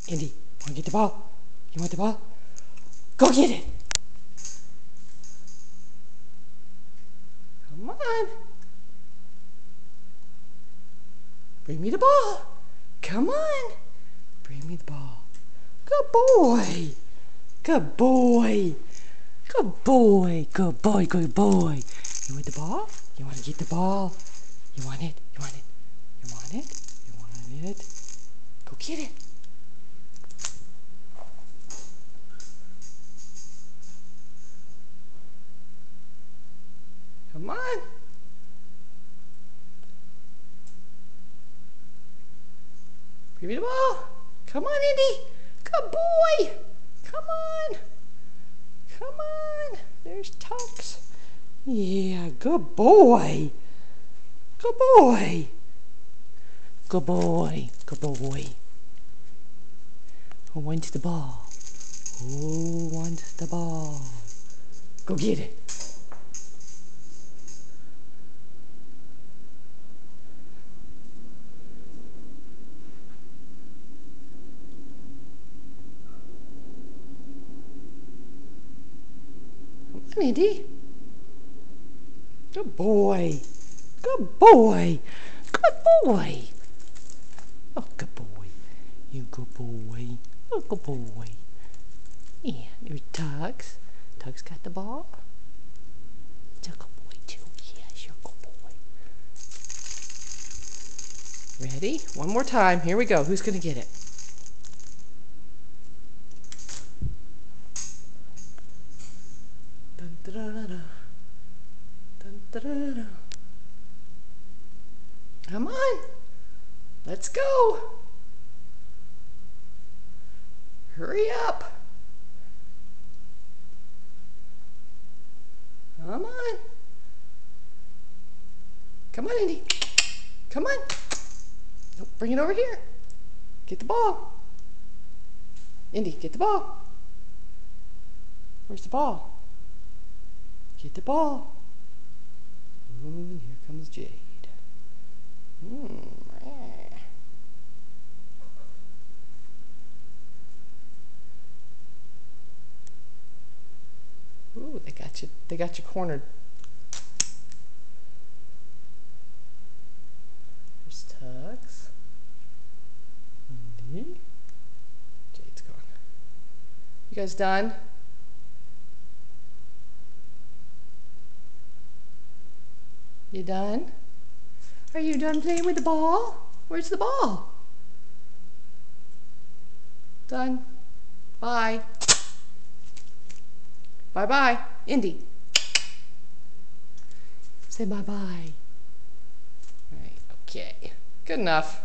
Indy, want to get the ball? You want the ball? Go get it! Come on. Bring me the ball. Come on. Bring me the ball. Good boy. Good boy. Good boy. Good boy. Good boy. You want the ball? You want to get the ball? You want it? You want it? You want it? You want it? Go get it. Come on. Give me the ball. Come on, Indy. Good boy. Come on. Come on. There's Tux. Yeah, good boy. Good boy. Good boy. Good boy. Who wants the ball? Who wants the ball? Go get it. Come on, Indy. Good boy. Good boy. Good boy. Oh, good boy. You good boy. Oh, good boy. Yeah, there's Tux. Tux got the ball. It's a good boy, too. Yes, you're a good boy. Ready? One more time. Here we go. Who's going to get it? Dun, da, da, da, da. Dun, da, da, da, da. Come on. Let's go. Hurry up. Come on. Come on, Indy. Come on. Nope, bring it over here. Get the ball. Indy, get the ball. Where's the ball? Get the ball. Ooh, and here comes Jade. Ooh, they got you. They got you cornered. There's Tux. Indy. Jade's gone. You guys done? You done? Are you done playing with the ball? Where's the ball? Done. Bye. Bye-bye. Indy. Say bye-bye. All right, okay. Good enough.